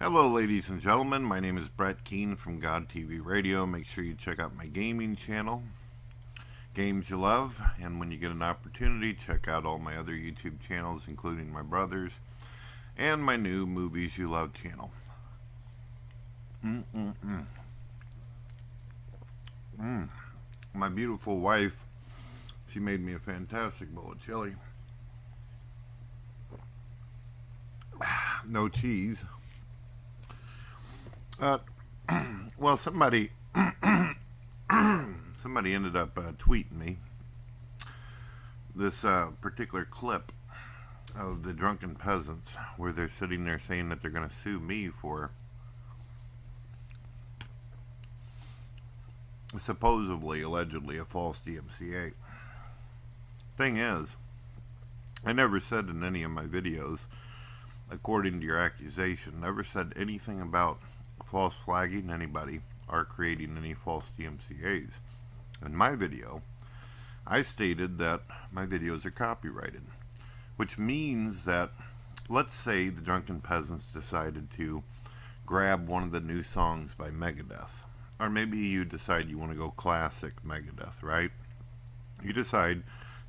Hello, ladies and gentlemen. My name is Brett Keane from GodTvRadio. Make sure you check out my gaming channel, Games You Love, and when you get an opportunity, check out all my other YouTube channels, including my brother's and my new Movies You Love channel. My beautiful wife, she made me a fantastic bowl of chili. No cheese. Uh, well, somebody ended up tweeting me this particular clip of the Drunken Peasants, where they're sitting there saying that they're going to sue me for supposedly, allegedly, a false DMCA. Thing is, I never said in any of my videos, according to your accusation, never said anything about false flagging anybody or creating any false DMCAs. In my video, I stated that my videos are copyrighted, which means that, let's say the Drunken Peasants decided to grab one of the new songs by Megadeth, or maybe you decide you want to go classic Megadeth, right? You decide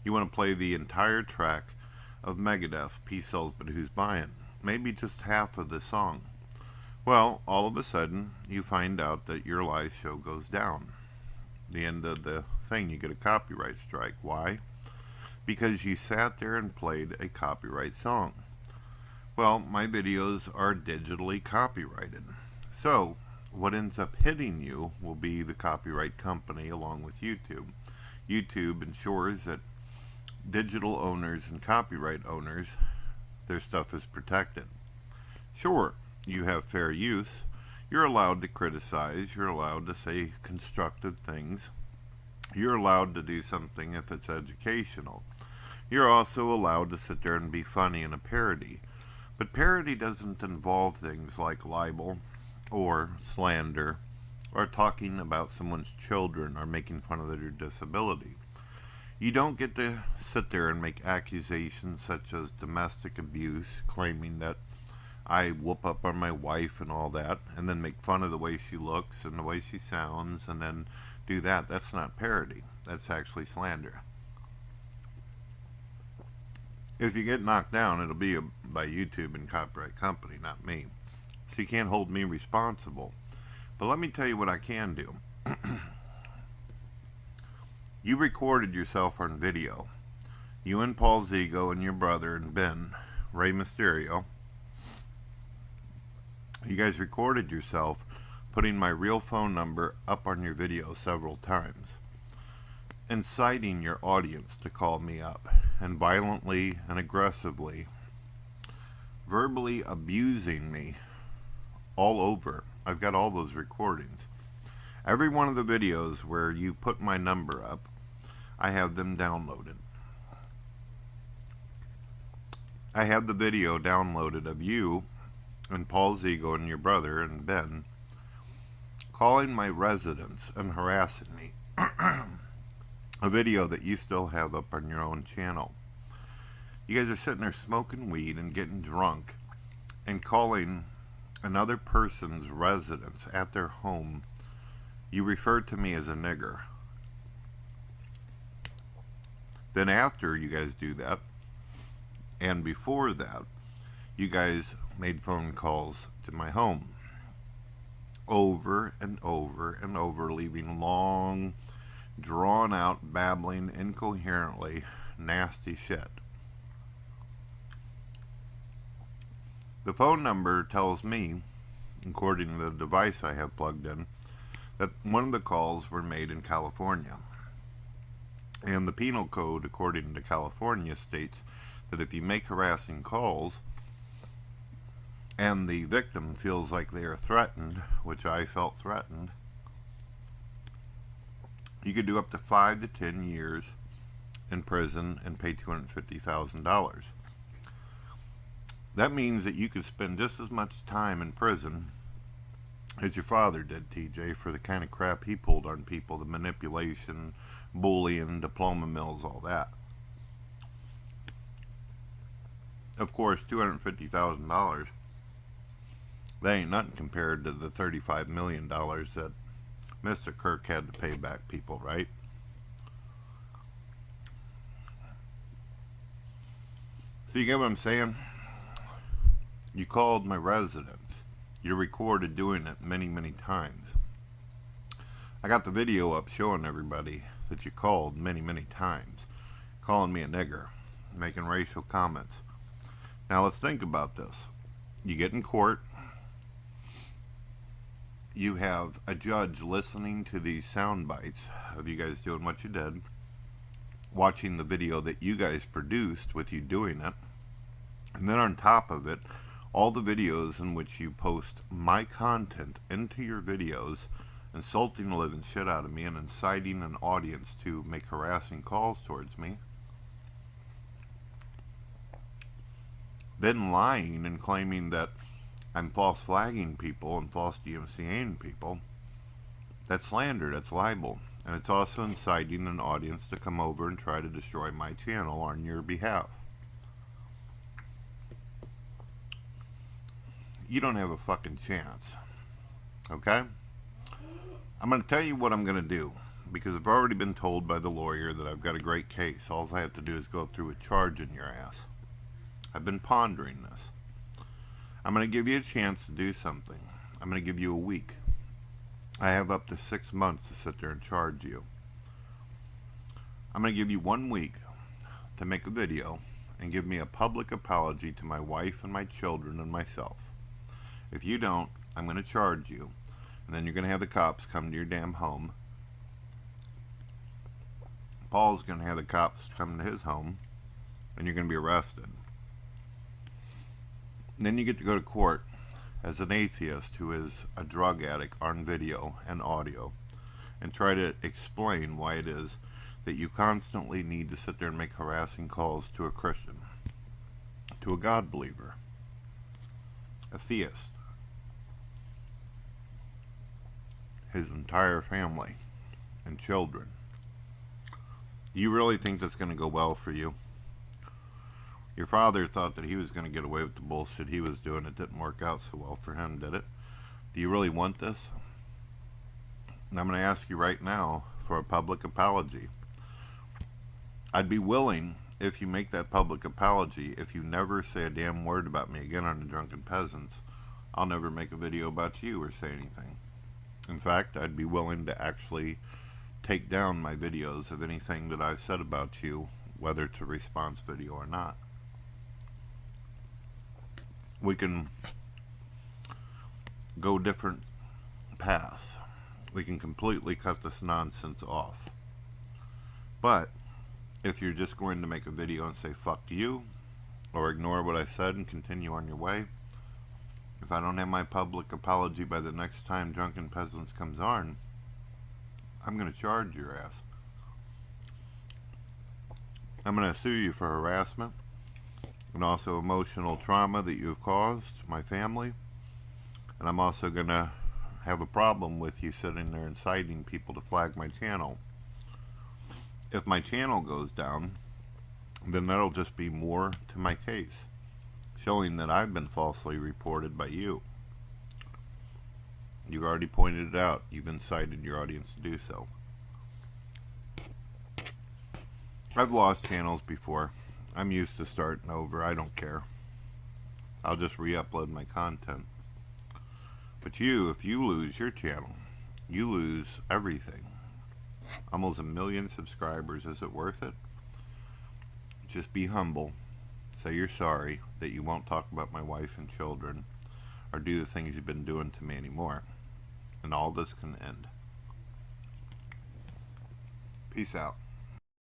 you want to play the entire track of Megadeth, Peace Sells But Who's Buying? Maybe just half of the song. Well, all of a sudden, you find out that your live show goes down. The end of the thing, you get a copyright strike. Why? Because you sat there and played a copyright song. Well, my videos are digitally copyrighted. So, what ends up hitting you will be the copyright company along with YouTube. YouTube ensures that digital owners and copyright owners, their stuff is protected. Sure, you have fair use. You're allowed to criticize. You're allowed to say constructive things. You're allowed to do something if it's educational. You're also allowed to sit there and be funny in a parody. But parody doesn't involve things like libel or slander or talking about someone's children or making fun of their disability. You don't get to sit there and make accusations such as domestic abuse, claiming that I whoop up on my wife and all that, and then make fun of the way she looks and the way she sounds, and then do that. That's not parody. That's actually slander. If you get knocked down, it'll be by YouTube and copyright company, not me. So you can't hold me responsible. But let me tell you what I can do. You recorded yourself on video. You and Paul Zigo and your brother and Ben, Rey Mysterio, you guys recorded yourself putting my real phone number up on your video several times, inciting your audience to call me up and violently and aggressively, verbally abusing me all over. I've got all those recordings. Every one of the videos where you put my number up, I have them downloaded. I have the video downloaded of you and Paul Zigo and your brother and Ben calling my residence and harassing me. A video that you still have up on your own channel. You guys are sitting there smoking weed and getting drunk and calling another person's residence at their home. You referred to me as a nigger. Then after you guys do that, and before that, you guys made phone calls to my home over and over and over, leaving long, drawn out, babbling, incoherently nasty shit. The phone number tells me, according to the device I have plugged in, that one of the calls were made in California. And the penal code, according to California, states that if you make harassing calls and the victim feels like they are threatened, which I felt threatened, you could do up to 5 to 10 years in prison and pay $250,000. That means that you could spend just as much time in prison as your father did, TJ, for the kind of crap he pulled on people, the manipulation, bullying, diploma mills, all that. Of course, $250,000 That ain't nothing compared to the $35 million that Mr. Kirk had to pay back people, right? So you get what I'm saying? You called my residence. You recorded doing it many, many times. I got the video up showing everybody that you called many, many times, calling me a nigger, making racial comments. Now let's think about this. You get in court. You have a judge listening to these sound bites of you guys doing what you did, watching the video that you guys produced with you doing it, and then on top of it, all the videos in which you post my content into your videos, insulting the living shit out of me and inciting an audience to make harassing calls towards me, then lying and claiming that I'm false flagging people and false DMCAing people. That's slander, that's libel, and it's also inciting an audience to come over and try to destroy my channel on your behalf. You don't have a fucking chance, okay? I'm going to tell you what I'm going to do, because I've already been told by the lawyer that I've got a great case. All I have to do is go through a charge in your ass. I've been pondering this. I'm going to give you a chance to do something. I'm going to give you a week. I have up to 6 months to sit there and charge you. I'm going to give you 1 week to make a video and give me a public apology to my wife and my children and myself. If you don't, I'm going to charge you. And then you're going to have the cops come to your damn home. Paul's going to have the cops come to his home. And you're going to be arrested. And then you get to go to court as an atheist who is a drug addict on video and audio. And try to explain why it is that you constantly need to sit there and make harassing calls to a Christian. To a God believer. A theist. His entire family and children. You really think that's going to go well for you? Your father thought that he was going to get away with the bullshit he was doing. It didn't work out so well for him, did it? Do you really want this? I'm going to ask you right now for a public apology. I'd be willing, if you make that public apology, if you never say a damn word about me again on the Drunken Peasants, I'll never make a video about you or say anything. In fact, I'd be willing to actually take down my videos of anything that I've said about you, whether it's a response video or not. We can go different paths. We can completely cut this nonsense off. But if you're just going to make a video and say fuck you, or ignore what I said and continue on your way, if I don't have my public apology by the next time Drunken Peasants comes on, I'm going to charge your ass. I'm going to sue you for harassment and also emotional trauma that you have caused my family. And I'm also going to have a problem with you sitting there inciting people to flag my channel. If my channel goes down, then that'll just be more to my case, showing that I've been falsely reported by you. You've already pointed it out. You've incited your audience to do so. I've lost channels before. I'm used to starting over. I don't care. I'll just re-upload my content. But you, if you lose your channel, you lose everything. Almost 1 million subscribers. Is it worth it? Just be humble. Say you're sorry that you won't talk about my wife and children or do the things you've been doing to me anymore. And all this can end. Peace out.